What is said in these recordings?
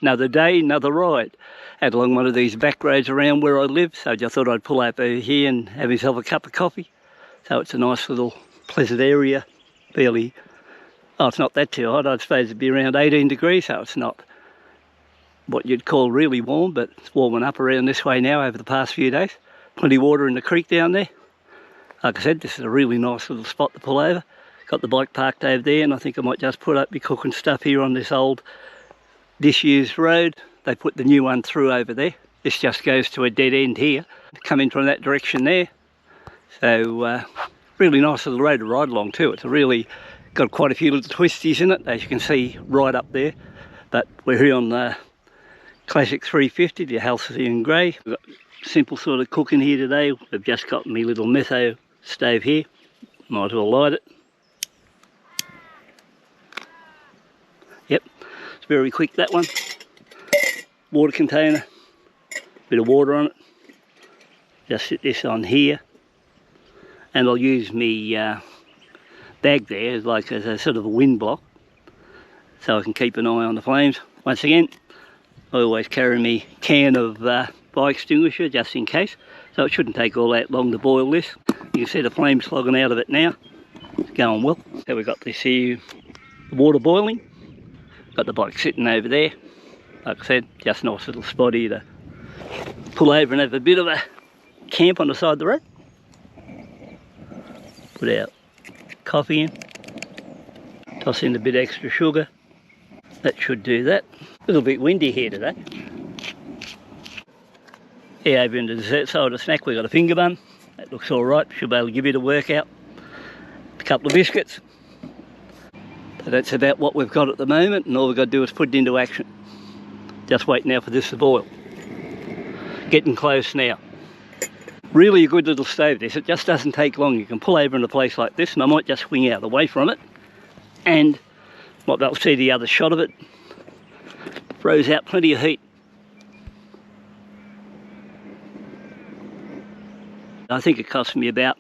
Another day, another ride. Out along one of these back roads around where I live, so I just thought I'd pull up over here and have myself a cup of coffee. So it's a nice little pleasant area, fairly, oh, it's not that too hot. I suppose it'd be around 18 degrees, so it's not what you'd call really warm, but it's warming up around this way now over the past few days. Plenty of water in the creek down there. Like I said, this is a really nice little spot to pull over. Got the bike parked over there, and I think I might just put up my cooking stuff here on this old disused road. They put the new one through over there. This just goes to a dead end here. Come in from that direction there. So really nice little road to ride along too. It's really got quite a few little twisties in it, as you can see right up there. But we're here on the Classic 350, the Halcyon Grey. We've got simple sort of cooking here today. We've just got my little metho stove here. Might as well light it. Yep, it's very quick, that one. Water container, bit of water on it. Just sit this on here, and I'll use my bag there as a sort of a wind block, so I can keep an eye on the flames. Once again, I always carry my can of fire extinguisher just in case, so it shouldn't take all that long to boil this. You can see the flames slogging out of it now. It's going well. So we've got this here, the water boiling. Got the bike sitting over there. Like I said, just a nice little spot here to pull over and have a bit of a camp on the side of the road. Put our coffee in. Toss in a bit extra sugar. That should do that. A little bit windy here today. Here over in the dessert side of the snack, we've got a finger bun. That looks all right. Should be able to give it a workout. A couple of biscuits. But that's about what we've got at the moment, and all we've got to do is put it into action. Just wait now for this to boil. Getting close now. Really a good little stove this. It just doesn't take long. You can pull over in a place like this, and I might just swing out away from it, and might be able to see the other shot of it. Throws out plenty of heat. I think it cost me about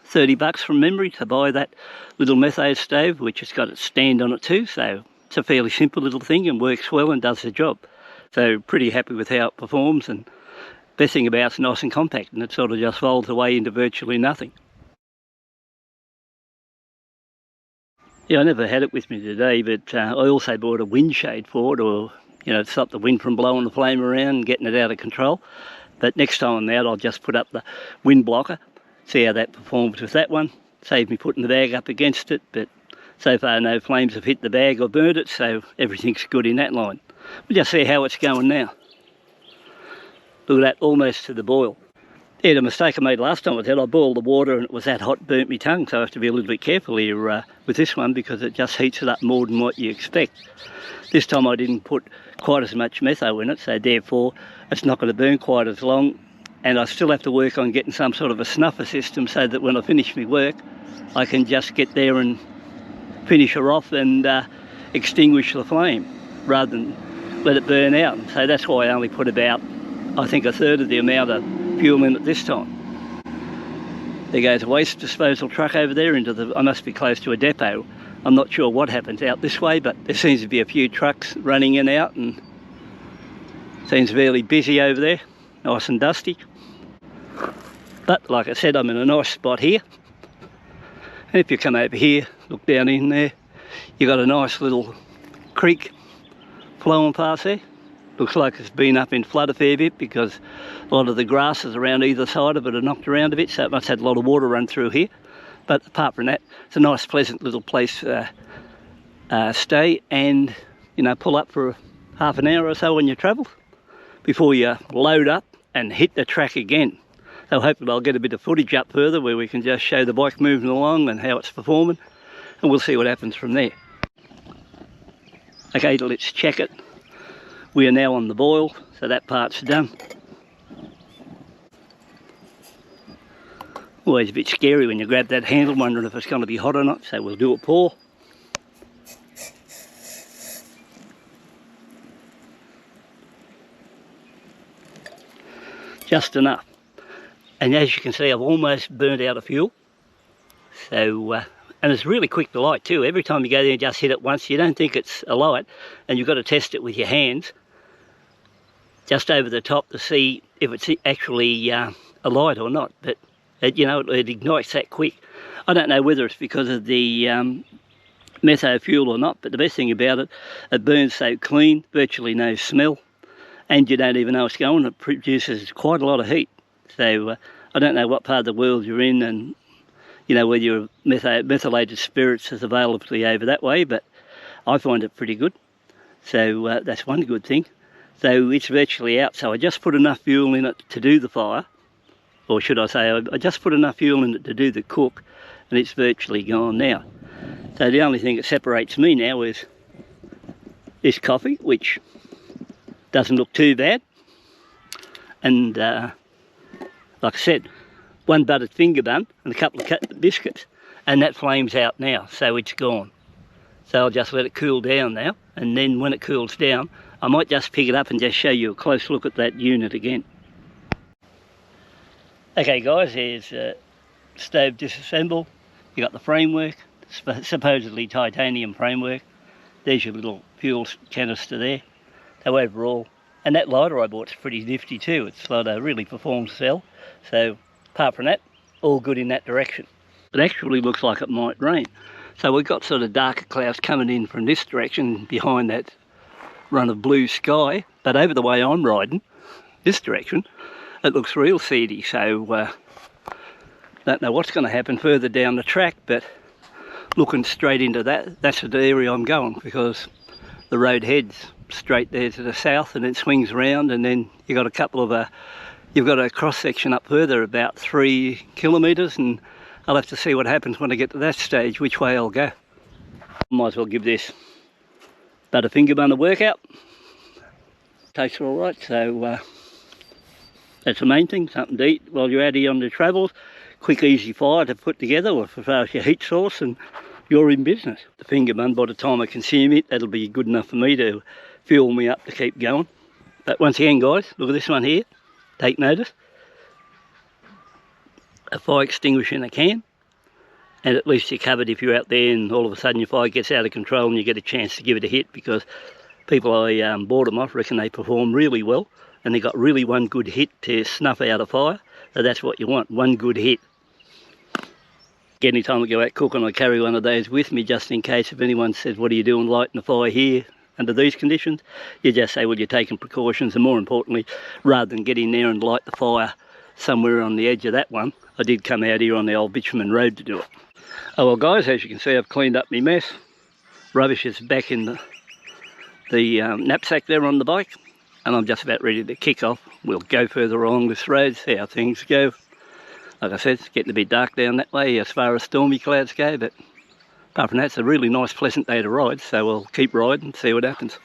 30 bucks from memory to buy that little metho stove, which has got its stand on it too, so it's a fairly simple little thing and works well and does the job. So pretty happy with how it performs, and best thing about it's nice and compact, and it sort of just folds away into virtually nothing. Yeah, I never had it with me today, but I also bought a wind shade for it, or to stop the wind from blowing the flame around and getting it out of control. But next time I'm out, I'll just put up the wind blocker, see how that performs with that one. Save me putting the bag up against it, but so far no flames have hit the bag or burnt it, so everything's good in that line. We'll just see how it's going now. Look at that, almost to the boil. Yeah, the mistake I made last time was that I boiled the water and it was that hot, burnt me tongue, so I have to be a little bit careful here with this one, because it just heats it up more than what you expect. This time I didn't put quite as much metho in it, so therefore it's not going to burn quite as long, and I still have to work on getting some sort of a snuffer system so that when I finish my work I can just get there and finish her off and extinguish the flame rather than let it burn out. So that's why I only put about, I think, a third of the amount of fuel in it this time. There goes a waste disposal truck over there into the, I must be close to a depot. I'm not sure what happens out this way, but there seems to be a few trucks running in and out, and seems fairly busy over there, nice and dusty. But like I said, I'm in a nice spot here. And if you come over here, look down in there, you've got a nice little creek flowing past there. Looks like it's been up in flood a fair bit, because a lot of the grasses around either side of it are knocked around a bit, so it must have had a lot of water run through here. But apart from that, it's a nice pleasant little place to stay and pull up for half an hour or so when you travel before you load up and hit the track again. So hopefully I'll get a bit of footage up further where we can just show the bike moving along and how it's performing, and we'll see what happens from there. Okay, let's check it. We are now on the boil, so that part's done. Always a bit scary when you grab that handle, wondering if it's going to be hot or not, so we'll do a pour. Just enough. And as you can see, I've almost burnt out of fuel, so And it's really quick to light too. Every time you go there and just hit it once, you don't think it's a light, and you've got to test it with your hands just over the top to see if it's actually a light or not. But you know, it ignites that quick. I don't know whether it's because of the metho fuel or not, but the best thing about it, it burns so clean, virtually no smell, and you don't even know it's going. It produces quite a lot of heat. So I don't know what part of the world you're in, and you know, whether your methylated spirits is available to you over that way, but I find it pretty good. So that's one good thing. So it's virtually out. So I just put enough fuel in it to do the fire, or should I say, I just put enough fuel in it to do the cook, and it's virtually gone now. So the only thing that separates me now is this coffee, which doesn't look too bad. And like I said, one buttered finger bun and a couple of biscuits, and that flame's out now, so it's gone. So I'll just let it cool down now, and then when it cools down, I might just pick it up and just show you a close look at that unit again. Okay guys, here's stove disassembled. You got the framework, supposedly titanium framework. There's your little fuel canister there. So overall, and that lighter I bought is pretty nifty too. It's like a really performs cell. So apart from that, all good in that direction. It actually looks like it might rain. So we've got sort of darker clouds coming in from this direction behind that run of blue sky. But over the way I'm riding, this direction, it looks real seedy. So don't know what's going to happen further down the track, but looking straight into that, that's the area I'm going, because the road heads straight there to the south and then swings around, and then you've got a couple of you've got a cross section up further about 3 kilometres, and I'll have to see what happens when I get to that stage, which way I'll go. Might as well give this Butterfinger bun a workout. Tastes all right, so that's the main thing, something to eat while you're out here on the travels. Quick, easy fire to put together as far as your heat source, and you're in business. The finger bun, by the time I consume it, that'll be good enough for me to fuel me up to keep going. But once again guys, look at this one here. Take notice. A fire extinguisher in a can, and at least you're covered if you're out there and all of a sudden your fire gets out of control and you get a chance to give it a hit, because people I bought them off reckon they perform really well, and they got really one good hit to snuff out a fire. So that's what you want, one good hit. Anytime I go out cooking, I carry one of those with me just in case if anyone says, what are you doing lighting a fire here under these conditions? You just say, well, you're taking precautions, and more importantly, rather than get in there and light the fire somewhere on the edge of that one, I did come out here on the old bitumen road to do it. Oh well guys, as you can see, I've cleaned up my mess. Rubbish is back in the knapsack there on the bike, and I'm just about ready to kick off. We'll go further along this road, see how things go. Like I said, it's getting a bit dark down that way as far as stormy clouds go, but apart from that, it's a really nice, pleasant day to ride, so we'll keep riding and see what happens.